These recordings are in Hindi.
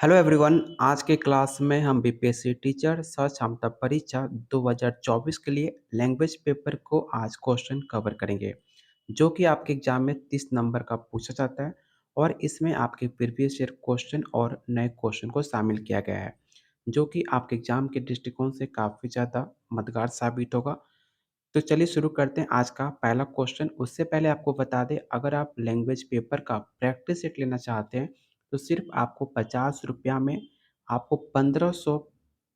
Hello everyone. आज के क्लास में हम बीपीएससी टीचर सह क्षमता परीक्षा 2024 के लिए लैंग्वेज पेपर को आज क्वेश्चन कवर करेंगे, जो कि आपके एग्जाम में 30 नंबर का पूछा जाता है और इसमें आपके प्रीवियस ईयर क्वेश्चन और नए क्वेश्चन को शामिल किया गया है, जो कि आपके एग्जाम के दृष्टिकोण से काफ़ी ज़्यादा मददगार साबित होगा। तो चलिए शुरू करते हैं आज का पहला क्वेश्चन। उससे पहले आपको बता दें, अगर आप लैंग्वेज पेपर का प्रैक्टिस सेट लेना चाहते हैं तो सिर्फ आपको 50 रुपया में आपको 1500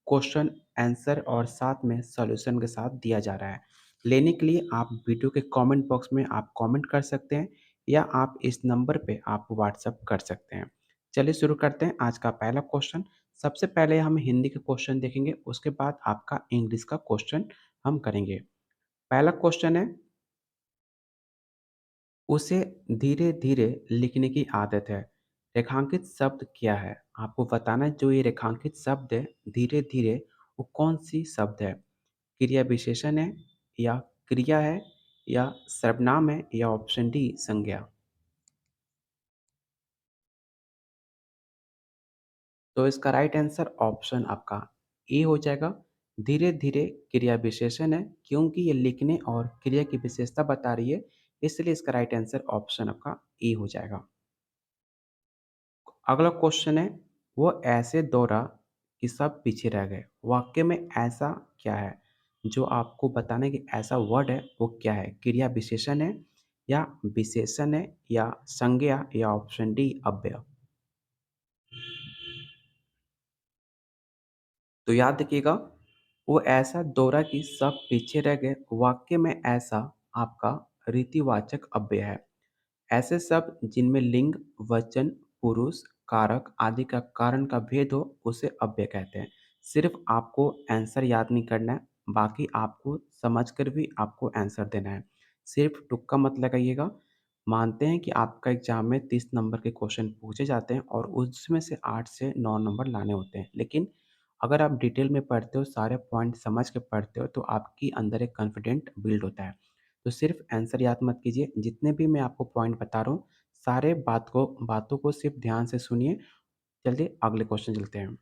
क्वेश्चन आंसर और साथ में सॉल्यूशन के साथ दिया जा रहा है। लेने के लिए आप वीडियो के कमेंट बॉक्स में आप कमेंट कर सकते हैं या आप इस नंबर पे आप व्हाट्सअप कर सकते हैं। चलिए शुरू करते हैं आज का पहला क्वेश्चन। सबसे पहले हम हिंदी के क्वेश्चन देखेंगे, उसके बाद आपका इंग्लिश का क्वेश्चन हम करेंगे। पहला क्वेश्चन है, उसे धीरे-धीरे लिखने की आदत है। रेखांकित शब्द क्या है? आपको बताना है जो ये रेखांकित शब्द है धीरे-धीरे, वो कौन-सी शब्द है? क्रिया विशेषण है या क्रिया है या सर्वनाम है या ऑप्शन डी संज्ञा? तो इसका राइट आंसर ऑप्शन आपका ए हो जाएगा। धीरे-धीरे क्रिया विशेषण है, क्योंकि ये लिखने और क्रिया की विशेषता बता रही है, इसलिए इसका राइट आंसर ऑप्शन आपका ए हो जाएगा। अगला क्वेश्चन है, वो ऐसे दौड़ा कि सब पीछे रह गए। वाक्य में ऐसा क्या है? जो आपको बताना है कि ऐसा वर्ड है वो क्या है? क्रिया विशेषण है या विशेषण है या संज्ञा या ऑप्शन डी अव्यय? तो याद रखिएगा, वो ऐसा दौड़ा कि सब पीछे रह गए। वाक्य में ऐसा आपका रीतिवाचक अव्यय है। ऐसे शब्द जिनमें लिंग, वचन, पुरुष, कारक आदि का कारण का भेद हो, उसे अव्यय कहते हैं। सिर्फ आपको आंसर याद नहीं करना है, बाकी आपको समझकर भी आपको आंसर देना है। सिर्फ तुक्का मत लगाइएगा। मानते हैं कि आपका एग्जाम में 30 नंबर के क्वेश्चन पूछे जाते हैं और उसमें से 8 से 9 नंबर लाने होते हैं। लेकिन अगर आप डिटेल में पढ़ते हो, सारे पॉइंट समझ के पढ़ते हो, तो आपकी अंदर एक कॉन्फिडेंट बिल्ड होता है। तो सिर्फ आंसर याद मत कीजिए, जितने भी मैं आपको पॉइंट बता रहा हूँ, सारे बातों को सिर्फ ध्यान से सुनिए। चलिए अगले क्वेश्चन चलते हैं।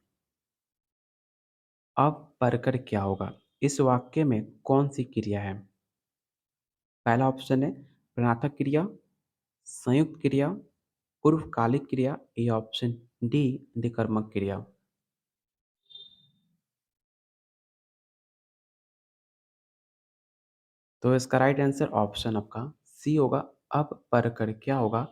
अब पढ़कर क्या होगा? इस वाक्य में कौन सी क्रिया है? पहला ऑप्शन है प्रणार्थक क्रिया, संयुक्त क्रिया, पूर्वकालिक क्रिया या ऑप्शन डी द्विकर्मक क्रिया। तो इसका राइट आंसर ऑप्शन आपका सी होगा। अब पढ़कर क्या होगा?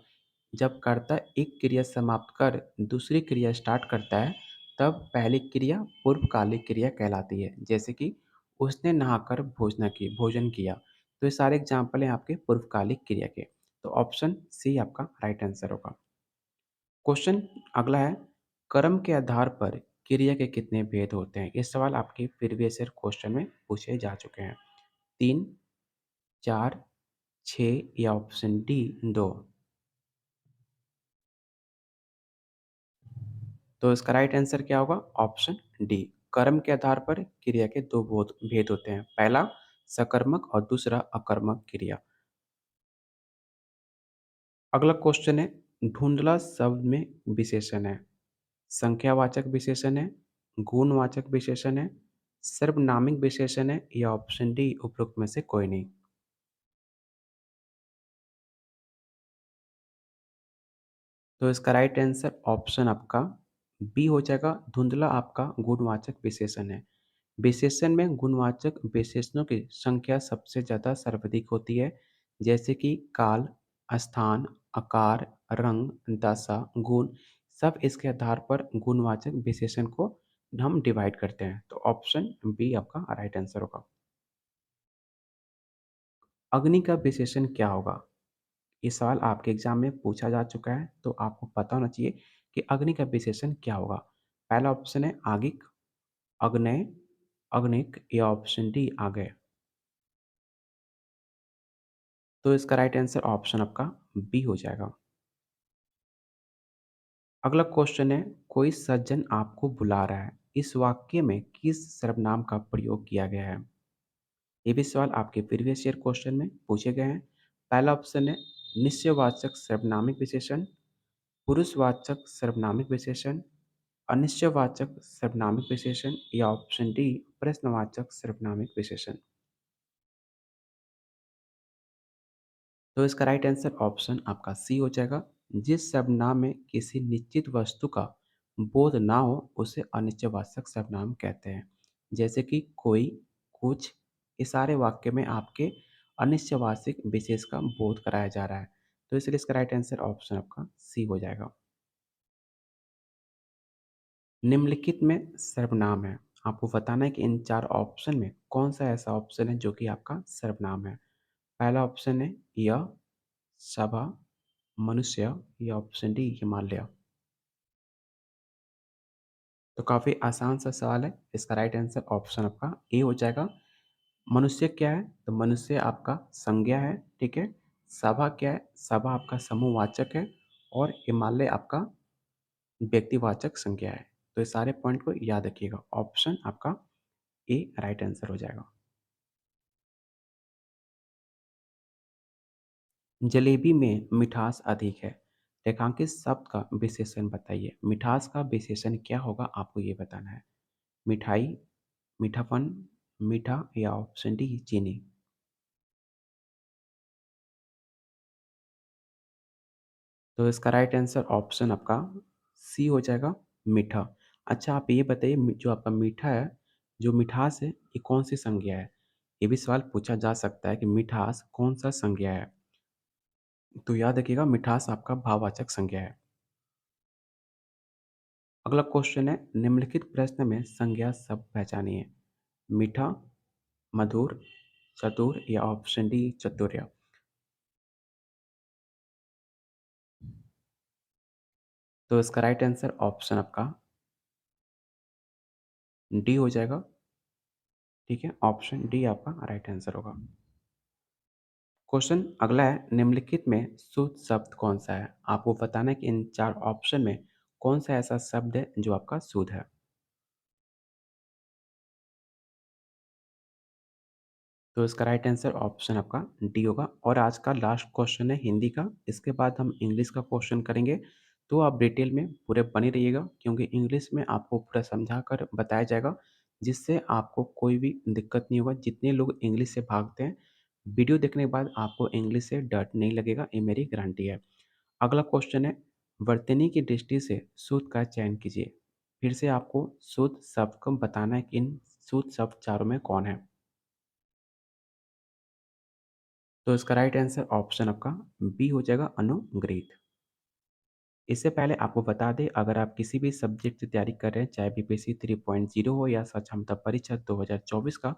जब कर्ता एक क्रिया समाप्त कर दूसरी क्रिया स्टार्ट करता है, तब पहली क्रिया पूर्वकालिक क्रिया कहलाती है। जैसे कि उसने नहाकर भोजन किया। तो ये सारे एग्जाम्पल हैं आपके पूर्वकालिक क्रिया के। तो ऑप्शन सी आपका राइट आंसर होगा। क्वेश्चन अगला है, कर्म के आधार पर क्रिया के कितने भेद होते हैं? ये सवाल आपके प्रीवियस ईयर क्वेश्चन में पूछे जा चुके हैं। 3, 4, 6 या ऑप्शन डी 2। तो इसका राइट आंसर क्या होगा? Option D. कर्म के आधार पर क्रिया के दो भेद होते हैं। पहला सकर्मक और दूसरा अकर्मक क्रिया। अगला क्वेश्चन है, धुंधला शब्द में विशेषण है। संख्यावाचक विशेषण है, गुणवाचक विशेषण है, सर्वनामिक विशेषण है या ऑप्शन डी उपरोक्त में से कोई नहीं। तो इसका राइट आंसर ऑप्शन आपका बी हो जाएगा। धुंधला आपका गुणवाचक विशेषण है। विशेषण में गुणवाचक विशेषणों की संख्या सबसे ज़्यादा सर्वाधिक होती है, जैसे कि काल, स्थान, आकार, रंग, दशा, गुण। सब इसके आधार पर गुणवाचक विशेषण को हम डिवाइड करते हैं। तो ऑप्शन बी आपका राइट आंसर होगा। अग्नि का विशेषण क्या होगा? ये सवाल आपके एग्जाम में पूछा जा चुका है, तो आपको पता होना चाहिए कि अग्नि का विशेषण क्या होगा। पहला ऑप्शन है आगिक, अग्नेय, अग्निक या ऑप्शन डी आगय। तो इसका राइट आंसर ऑप्शन आपका बी हो जाएगा। अगला क्वेश्चन है, कोई सज्जन आपको बुला रहा है। इस वाक्य में किस सर्वनाम का प्रयोग किया गया है? ये भी सवाल आपके प्रीवियस ईयर क्वेश्चन में पूछे गए हैं। पहला ऑप्शन है निश्चयवाचक सर्वनामिक विशेषण, पुरुषवाचक सर्वनामिक विशेषण, अनिश्चयवाचक सर्वनामिक विशेषण या ऑप्शन डी प्रश्नवाचक सर्वनामिक विशेषण। तो इसका राइट आंसर ऑप्शन आपका सी हो जाएगा। जिस सर्वनाम में किसी निश्चित वस्तु का बोध ना हो उसे अनिश्चयवाचक सर्वनाम कहते हैं। जैसे कि कोई, कुछ, ये सारे वाक्य में आपके अनिश्चयवाचक विशेष का बोध कराया जा रहा है। तो इसलिए इसका राइट आंसर ऑप्शन आपका सी हो जाएगा। निम्नलिखित में सर्वनाम है। आपको बताना है कि इन चार ऑप्शन में कौन सा ऐसा ऑप्शन है जो कि आपका सर्वनाम है। पहला ऑप्शन है यह, सभा, मनुष्य या ऑप्शन डी हिमालय। तो काफ़ी आसान सा सवाल है। इसका राइट आंसर ऑप्शन आपका ए हो जाएगा। मनुष्य क्या है? तो मनुष्य आपका संज्ञा है, ठीक है। सभा क्या है? सभा आपका समूहवाचक है और हिमालय आपका व्यक्तिवाचक संज्ञा है। तो ये सारे पॉइंट को याद रखिएगा। ऑप्शन आपका ए राइट आंसर हो जाएगा। जलेबी में मिठास अधिक है। रेखांकित शब्द का विशेषण बताइए। मिठास का विशेषण क्या होगा आपको ये बताना है। मिठाई, मीठापन, मीठा या ऑप्शन डी चीनी। तो इसका राइट आंसर ऑप्शन आपका सी हो जाएगा, मीठा। अच्छा आप ये बताइए जो आपका मीठा है, जो मिठास है, ये कौन सी संज्ञा है? ये भी सवाल पूछा जा सकता है कि मिठास कौन सा संज्ञा है? तो याद रखिएगा मिठास आपका भाववाचक संज्ञा है। अगला क्वेश्चन है निम्नलिखित प्रश्न में संज्ञा शब्द पहचानिए। मीठा, मधुर, चतुर या ऑप्शन डी चतुर्य। तो इसका राइट आंसर ऑप्शन आपका डी हो जाएगा, ठीक है। ऑप्शन डी आपका राइट आंसर होगा। क्वेश्चन अगला है निम्नलिखित में शुद्ध शब्द कौन सा है? आपको बताना है कि इन चार ऑप्शन में कौन सा ऐसा शब्द है जो आपका शुद्ध है। तो इसका राइट आंसर ऑप्शन आपका डी होगा। और आज का लास्ट क्वेश्चन है हिंदी का, इसके बाद हम इंग्लिश का क्वेश्चन करेंगे। तो आप डिटेल में पूरे बने रहिएगा क्योंकि इंग्लिश में आपको पूरा समझा कर बताया जाएगा जिससे आपको कोई भी दिक्कत नहीं होगा। जितने लोग इंग्लिश से भागते हैं, वीडियो देखने के बाद आपको इंग्लिश से डर नहीं लगेगा, ये मेरी गारंटी है। अगला क्वेश्चन है वर्तनी की दृष्टि से शुद्ध का चयन कीजिए। फिर से आपको शुद्ध शब्द को बताना है कि इन शुद्ध शब्द चारों में कौन है। तो इसका राइट आंसर ऑप्शन आपका बी हो जाएगा, अनुग्रहित। इससे पहले आपको बता दें अगर आप किसी भी सब्जेक्ट की तैयारी कर रहे हैं चाहे बीपीएससी 3.0 हो या सक्षमता परीक्षा 2024 का,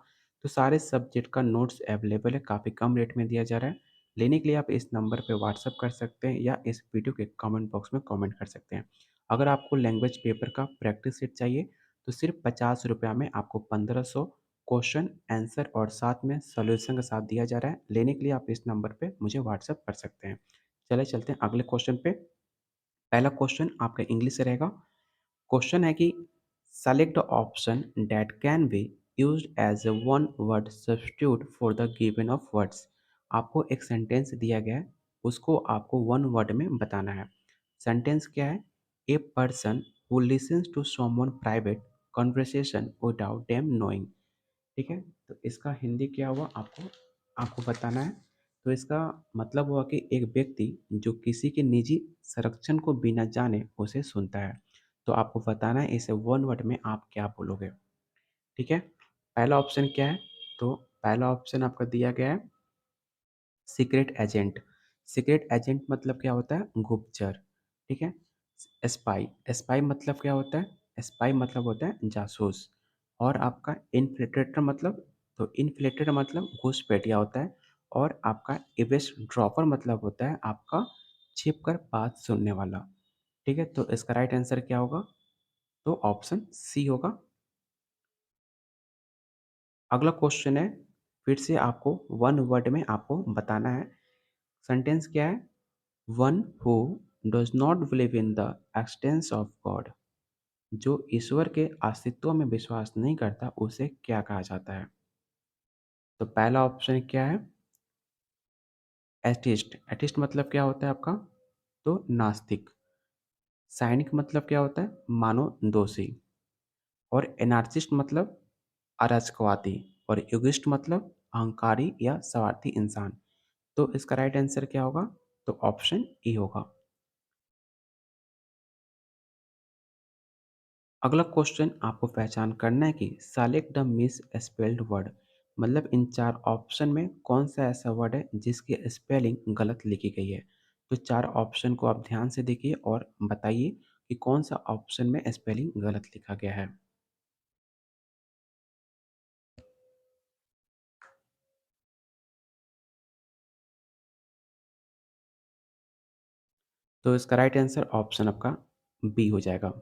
तो सारे सब्जेक्ट का नोट्स अवेलेबल है, काफ़ी कम रेट में दिया जा रहा है। लेने के लिए आप इस नंबर पे व्हाट्सअप कर सकते हैं या इस वीडियो के कमेंट बॉक्स में कमेंट कर सकते हैं। अगर आपको लैंग्वेज पेपर का प्रैक्टिस सेट चाहिए तो सिर्फ 50 रुपया में आपको 1500 क्वेश्चन आंसर और साथ में सोल्यूशन के साथ दिया जा रहा है। लेने के लिए आप इस नंबर पर मुझे व्हाट्सअप कर सकते हैं। चले चलते हैं अगले क्वेश्चन पे। पहला क्वेश्चन आपका इंग्लिश से रहेगा। क्वेश्चन है कि select the option that can be used as a one word substitute for the given of words. आपको एक सेंटेंस दिया गया है, उसको आपको वन वर्ड में बताना है। सेंटेंस क्या है? A person who listens to someone private conversation without them knowing. ठीक है, तो इसका हिंदी क्या हुआ आपको आपको बताना है। तो इसका मतलब हुआ कि एक व्यक्ति जो किसी के निजी संरक्षण को बिना जाने उसे सुनता है। तो आपको बताना है इसे वन वर्ड में आप क्या बोलोगे। ठीक है, पहला ऑप्शन क्या है? तो पहला ऑप्शन आपका दिया गया है सीक्रेट एजेंट। सीक्रेट एजेंट मतलब क्या होता है? गुप्तचर। ठीक है, स्पाई, स्पाई मतलब क्या होता है? स्पाई मतलब होता है जासूस। और आपका इन्फिल्ट्रेटर मतलब, तो इन्फिल्ट्रेटर मतलब घुसपैठिया होता है। और आपका इवेस ड्रॉपर मतलब होता है आपका छिप कर बात सुनने वाला। ठीक है, तो इसका राइट आंसर क्या होगा? तो ऑप्शन सी होगा। अगला क्वेश्चन है, फिर से आपको वन वर्ड में आपको बताना है। सेंटेंस क्या है? One who does not believe in the expanse of God. जो ईश्वर के अस्तित्व में विश्वास नहीं करता उसे क्या कहा जाता है? तो पहला ऑप्शन क्या है? एथिस्ट। एथिस्ट मतलब क्या होता है आपका? तो नास्तिक। साइनिक मतलब क्या होता है? मानो दोषी। और एनार्चिस्ट मतलब अराजकवादी। और युगिस्ट मतलब अहंकारी या स्वार्थी इंसान। तो इसका राइट आंसर क्या होगा? तो ऑप्शन ई होगा। अगला क्वेश्चन आपको पहचान करना है कि select the miss spelled word, मतलब इन चार ऑप्शन में कौन सा ऐसा वर्ड है जिसकी स्पेलिंग गलत लिखी गई है। तो चार ऑप्शन को आप ध्यान से देखिए और बताइए कि कौन सा ऑप्शन में स्पेलिंग गलत लिखा गया है। तो इसका राइट आंसर ऑप्शन आपका बी हो जाएगा।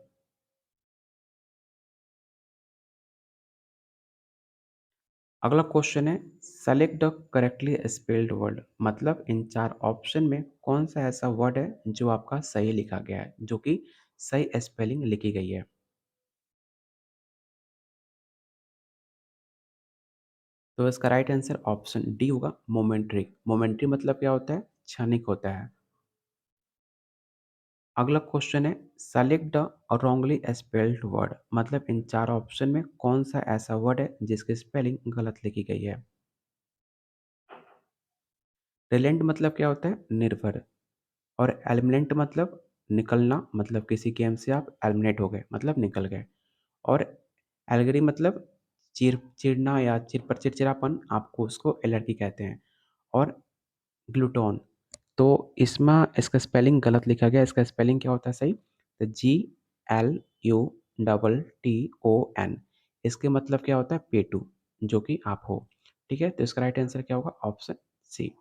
अगला क्वेश्चन है select the correctly spelled word, मतलब इन चार ऑप्शन में कौन सा ऐसा वर्ड है जो आपका सही लिखा गया है, जो कि सही स्पेलिंग लिखी गई है। तो इसका राइट आंसर ऑप्शन डी होगा, मोमेंट्री। मोमेंट्री मतलब क्या होता है? क्षणिक होता है। अगला क्वेश्चन है select the wrongly spelled word, मतलब इन चार ऑप्शन में कौन सा ऐसा वर्ड है जिसकी स्पेलिंग गलत लिखी गई है। रिलेंट मतलब क्या होता है? निर्भर। और एलिमिनेंट मतलब निकलना, मतलब किसी गेम से आप एलिमिनेट हो गए मतलब निकल गए। और एलगरी मतलब चिड़ना या चिड़चिड़ापन, आपको उसको एलर्जी कहते हैं। और ग्लूटोन, तो इसमें इसका स्पेलिंग गलत लिखा गया। इसका स्पेलिंग क्या होता है सही? तो GLUTTON। इसके मतलब क्या होता है? पेटू, जो कि आप हो। ठीक है, तो इसका राइट आंसर क्या होगा? Option C.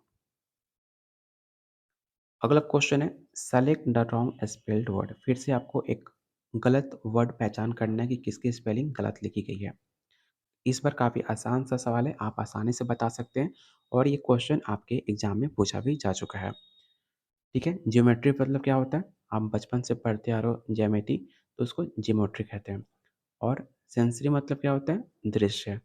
अगला क्वेश्चन है select the wrong spelled word, फिर से आपको एक गलत वर्ड पहचान करना है कि किसकी स्पेलिंग गलत लिखी गई है। इस बार काफ़ी आसान सा सवाल है, आप आसानी से बता सकते हैं। और ये क्वेश्चन आपके एग्जाम में पूछा भी जा चुका है। ठीक है, ज्योमेट्री मतलब क्या होता है? आप बचपन से पढ़ते आ रहे हो ज्यामिति, तो उसको ज्योमेट्री कहते हैं। और सेंसरी मतलब क्या होता है? दृश्य।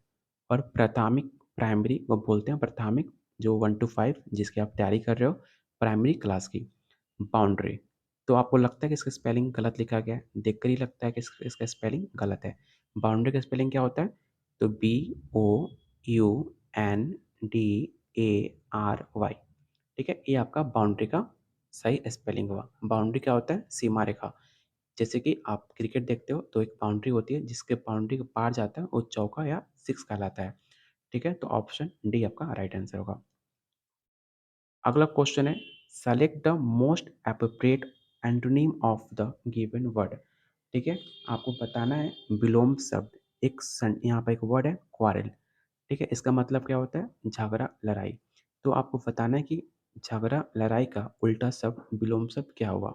और प्राथमिक, प्राइमरी वो बोलते हैं प्राथमिक, जो 1 to 5 जिसकी आप तैयारी कर रहे हो प्राइमरी क्लास की। बाउंड्री, तो आपको लगता है कि इसका स्पेलिंग गलत लिखा गया है, देखकर ही लगता है कि इसका स्पेलिंग गलत है। बाउंड्री का स्पेलिंग क्या होता है? तो BOUNDARY। ठीक है, ये आपका बाउंड्री का सही स्पेलिंग हुआ। बाउंड्री क्या होता है? सीमा रेखा। जैसे कि आप क्रिकेट देखते हो तो एक बाउंड्री होती है, जिसके बाउंड्री के पार जाता है वो चौका या सिक्स कहलाता है। ठीक है, तो ऑप्शन डी आपका राइट आंसर होगा। अगला क्वेश्चन है select the most appropriate antonym of the given word. ठीक है, आपको बताना है विलोम शब्द। यहाँ पर एक वर्ड है क्वारल। ठीक है, इसका मतलब क्या होता है? झगड़ा, लड़ाई। तो आपको बताना है कि झगड़ा, लड़ाई का उल्टा शब्द, विलोम शब्द क्या होगा।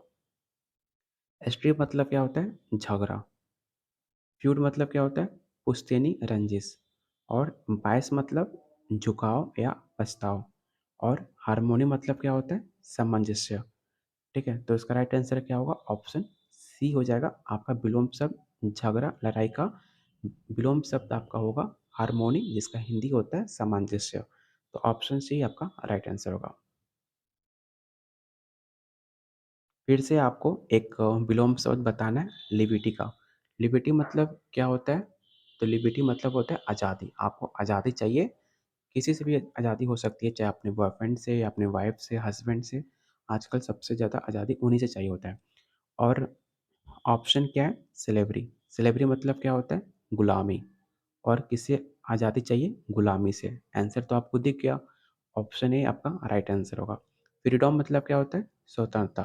स्ट्री मतलब क्या होता है? झगड़ा। फ्यूड मतलब क्या होता है? पुश्तैनी, रंजिश। और बायस मतलब झुकाव या पछताव। और हार्मोनी मतलब क्या होता है? सामंजस्य। ठीक है, तो इसका राइट आंसर क्या होगा? ऑप्शन सी हो जाएगा आपका। विलोम शब्द झगड़ा, लड़ाई का विलोम शब्द आपका होगा हार्मोनी, जिसका हिंदी होता है सामंजस्य। तो ऑप्शन सी आपका राइट आंसर होगा। फिर से आपको एक विलोम शब्द बताना है, लिबर्टी का। लिबर्टी मतलब क्या होता है? तो लिबर्टी मतलब होता है आज़ादी। आपको आज़ादी चाहिए, किसी से भी आज़ादी हो सकती है, चाहे अपने बॉयफ्रेंड से या अपने वाइफ से, हस्बैंड से। आजकल सबसे ज़्यादा आज़ादी उन्हीं से चाहिए होता है। और ऑप्शन क्या है? स्लेवरी। स्लेवरी मतलब क्या होता है? गुलामी। और किससे आज़ादी चाहिए? गुलामी से। आंसर तो आपको दिख गया, ऑप्शन ए आपका राइट आंसर होगा। फ्रीडम मतलब क्या होता है? स्वतंत्रता।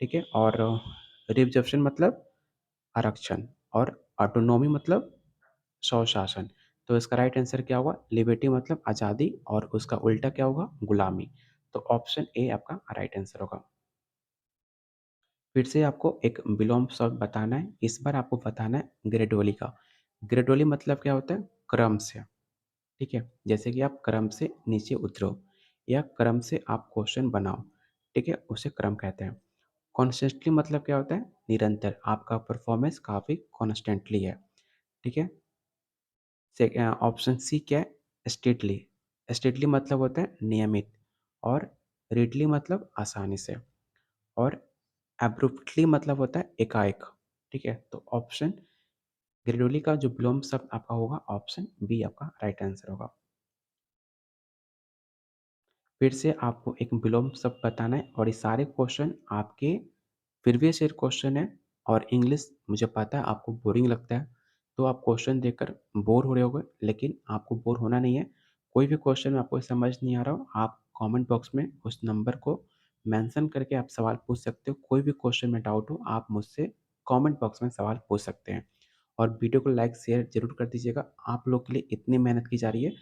ठीक है, और रिजर्वेशन मतलब आरक्षण। और ऑटोनॉमी मतलब स्वशासन। तो इसका राइट आंसर क्या होगा? लिबर्टी मतलब आज़ादी, और उसका उल्टा क्या होगा? गुलामी। तो ऑप्शन ए आपका राइट आंसर होगा। फिर से आपको एक विलोम शब्द बताना है। इस बार आपको बताना है ग्रेडुअली का। ग्रेडुअली मतलब क्या होता है? क्रम से। ठीक है, जैसे कि आप क्रम से नीचे उतरो या क्रम से आप क्वेश्चन बनाओ। ठीक है, उसे क्रम कहते हैं। कॉन्स्टेंटली मतलब क्या होता है? निरंतर, आपका परफॉर्मेंस काफ़ी कॉन्स्टेंटली है। ठीक है, ऑप्शन सी क्या है? स्टेटली। स्टेटली मतलब होता है नियमित। और रीडली मतलब आसानी से। और एब्रुप्टली मतलब होता है एकाएक, ठीक है? तो ऑप्शन ग्रेजुअली का जो विलोम शब्द आपका होगा ऑप्शन बी आपका राइट आंसर होगा। फिर से आपको एक विलोम शब्द बताना है और ये सारे क्वेश्चन आपके प्रीवियस ईयर क्वेश्चन है और इंग्लिश मुझे पता है आपको बोरिंग लगता है, तो आप क्वेश्चन देखकर बोर हो रहे होगे, लेकिन आपको बोर होना नहीं है। कोई भी क्वेश्चन आपको समझ नहीं आ रहा हो, आप कमेंट बॉक्स में उस नंबर को मेंशन करके आप सवाल पूछ सकते हो। कोई भी क्वेश्चन में डाउट हो, आप मुझसे कमेंट बॉक्स में सवाल पूछ सकते हैं। और वीडियो को लाइक शेयर ज़रूर कर दीजिएगा। आप लोग के लिए इतनी मेहनत की जा रही है,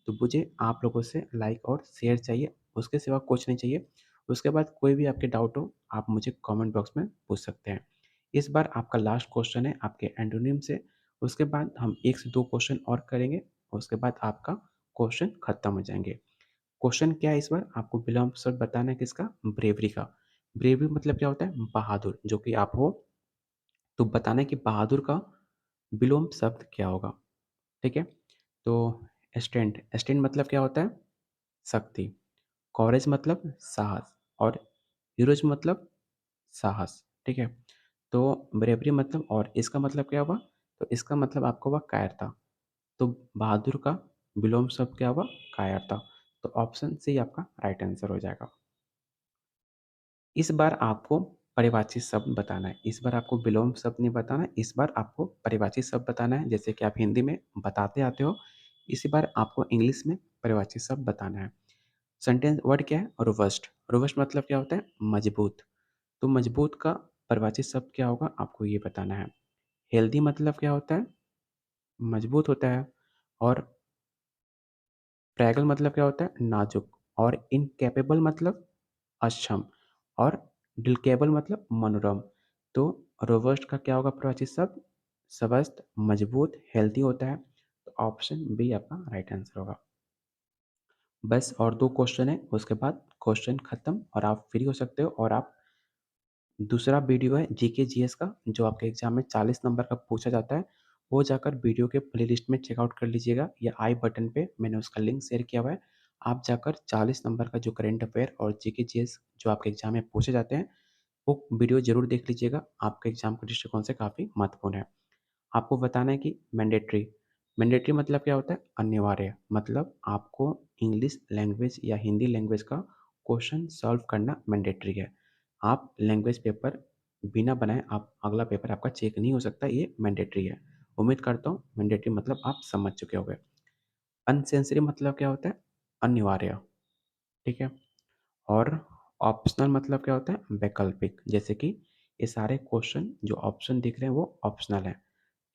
तो मुझे आप लोगों से लाइक और शेयर चाहिए, उसके सिवा कुछ नहीं चाहिए। उसके बाद कोई भी आपके डाउट हो, आप मुझे कमेंट बॉक्स में पूछ सकते हैं। इस बार आपका लास्ट क्वेश्चन है आपके एंटोनिम से, उसके बाद हम 1 से 2 क्वेश्चन और करेंगे, उसके बाद आपका क्वेश्चन खत्म हो जाएँगे। क्वेश्चन क्या है इस बार? आपको विलोम शब्द बताना है किसका? ब्रेवरी का। ब्रेवरी मतलब क्या होता है? बहादुर, जो कि आप हो। तो बताना है कि बहादुर का विलोम शब्द क्या होगा, ठीक है? तो स्ट्रेंथ, स्ट्रेंथ मतलब क्या होता है? शक्ति। कॉरेज मतलब साहस और हीरोज़ मतलब साहस, ठीक है? तो ब्रेवरी मतलब और इसका मतलब क्या हुआ? तो इसका मतलब आपका हुआ कायरता। तो बहादुर का विलोम शब्द क्या हुआ? कायरता। तो ऑप्शन सी आपका राइट आंसर हो जाएगा। इस बार आपको परिभाषित शब्द बताना है। इस बार आपको विलोम शब्द नहीं बताना है, इस बार आपको परिभाषित शब्द बताना है। जैसे कि आप हिंदी में बताते आते हो, इसी बार आपको इंग्लिश में परिभाषित शब्द बताना है। सेंटेंस वर्ड क्या है? रोबस्ट। रोबस्ट मतलब क्या होता है? मजबूत। तो मजबूत का परिभाषित शब्द क्या होगा? आपको ये बताना है। हेल्दी मतलब क्या होता है? मजबूत होता है। और फ्रैगल मतलब क्या होता है? नाजुक। और इनकैपेबल मतलब अक्षम। और डिलकेबल मतलब मनोरम। तो रोबस्ट का क्या होगा परिभाषित शब्द? स्वस्थ, मजबूत, हेल्दी होता है। तो ऑप्शन बी आपका राइट आंसर होगा। बस और 2 क्वेश्चन है, उसके बाद क्वेश्चन खत्म और आप फ्री हो सकते हो। और आप दूसरा वीडियो है जीके जीएस का, जो आपके एग्जाम में 40 नंबर का पूछा जाता है, वो जाकर वीडियो के प्लेलिस्ट में चेकआउट कर लीजिएगा या आई बटन पे मैंने उसका लिंक शेयर किया हुआ है। आप जाकर 40 नंबर का जो करंट अफेयर और जीके जीएस जो आपके एग्जाम में पूछे जाते हैं, वो वीडियो ज़रूर देख लीजिएगा। आपके एग्जाम के दृष्टिकोण से काफ़ी महत्वपूर्ण है। आपको बताना है कि मैंडेटरी, मैंडेटरी मतलब क्या होता है? अनिवार्य। मतलब आपको इंग्लिश लैंग्वेज या हिंदी लैंग्वेज का क्वेश्चन सॉल्व करना मैंडेटरी है। आप लैंग्वेज पेपर बिना बनाए आप अगला पेपर आपका चेक नहीं हो सकता, ये मैंडेटरी है। उम्मीद करता हूँ मैंडेटरी मतलब आप समझ चुके होंगे। अनसेंसरी मतलब क्या होता है? अनिवार्य, ठीक है? और ऑप्शनल मतलब क्या होता है? वैकल्पिक। जैसे कि ये सारे क्वेश्चन जो ऑप्शन दिख रहे हैं वो ऑप्शनल है,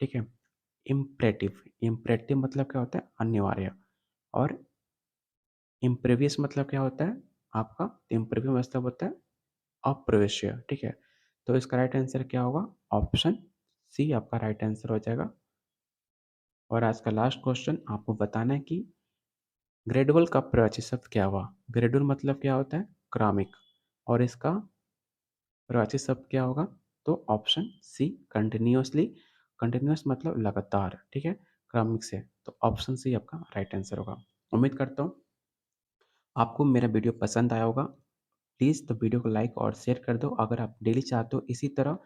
ठीक है? इम्परेटिव, इम्परेटिव मतलब क्या होता है? अनिवार्य। और इम्प्रीवियस मतलब क्या होता है आपका? इम्प्रीवियस मतलब होता है अप्रवेश्य, ठीक है? तो इसका राइट आंसर क्या होगा? ऑप्शन सी आपका राइट आंसर हो जाएगा। और आज का लास्ट क्वेश्चन आपको बताना है कि ग्रेडुअल का परिभाषित शब्द क्या हुआ? ग्रेडुअल मतलब क्या होता है? क्रमिक। और इसका परिभाषित शब्द क्या होगा? तो ऑप्शन सी कंटिन्यूअसली। कंटिन्यूअस मतलब लगातार, ठीक है? क्रमिक से। तो ऑप्शन सी आपका राइट आंसर होगा। उम्मीद करता हूँ आपको मेरा वीडियो पसंद आया होगा। प्लीज़ तो वीडियो को लाइक और शेयर कर दो। अगर आप डेली चाहते हो इसी तरह,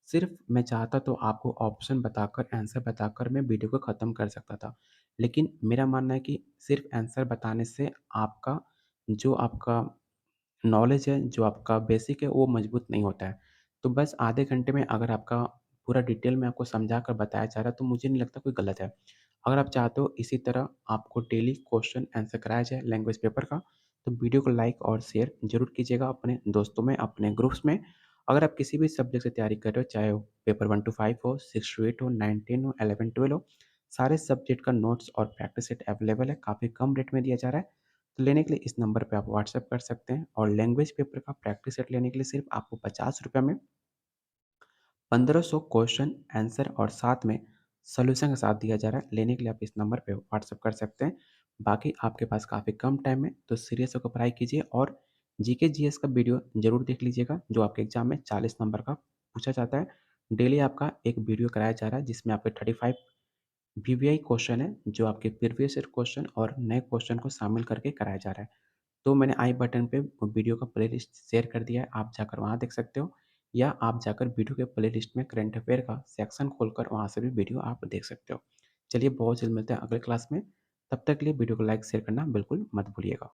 सिर्फ मैं चाहता तो आपको ऑप्शन बताकर, आंसर बताकर मैं वीडियो को ख़त्म कर सकता था। लेकिन मेरा मानना है कि सिर्फ आंसर बताने से आपका नॉलेज है, जो आपका बेसिक है, वो मजबूत नहीं होता है। तो बस आधे घंटे में अगर आपका पूरा डिटेल में आपको समझा कर बताया जा रहा है, तो मुझे नहीं लगता कोई गलत है। अगर आप चाहते हो इसी तरह आपको डेली क्वेश्चन आंसर कराया जाए लैंग्वेज पेपर का, तो वीडियो को लाइक और शेयर ज़रूर कीजिएगा अपने दोस्तों में, अपने ग्रुप्स में। अगर आप किसी भी सब्जेक्ट से तैयारी कर रहे हो, चाहे वो पेपर 1 टू 5 हो, 6 टू 8 हो, 9, 10 हो, 11, 12 हो, सारे सब्जेक्ट का नोट्स और प्रैक्टिस सेट अवेलेबल है, काफ़ी कम रेट में दिया जा रहा है। तो लेने के लिए इस नंबर पे आप व्हाट्सएप कर सकते हैं। और लैंग्वेज पेपर का प्रैक्टिस सेट लेने के लिए सिर्फ आपको ₹50 में 1500 क्वेश्चन आंसर और साथ में सॉल्यूशन के साथ दिया जा रहा है। लेने के लिए आप इस नंबर पे व्हाट्सएप कर सकते हैं। बाकी आपके पास काफ़ी कम टाइम है, तो सीरियस होकर पढ़ाई कीजिए और जीके जीएस का वीडियो ज़रूर देख लीजिएगा, जो आपके एग्जाम में 40 नंबर का पूछा जाता है। डेली आपका एक वीडियो कराया जा रहा है, जिसमें आपके 35 वीवीआई क्वेश्चन है, जो आपके प्रीवियस ईयर क्वेश्चन और नए क्वेश्चन को शामिल करके कराया जा रहा है। तो मैंने आई बटन पे वीडियो का प्लेलिस्ट शेयर कर दिया है, आप जाकर वहाँ देख सकते हो। या आप जाकर वीडियो के प्लेलिस्ट में करंट अफेयर का सेक्शन खोलकर वहाँ से भी वीडियो आप देख सकते हो। चलिए बहुत जल्द मिलते हैं अगले क्लास में, तब तक के लिए वीडियो को लाइक शेयर करना बिल्कुल मत भूलिएगा।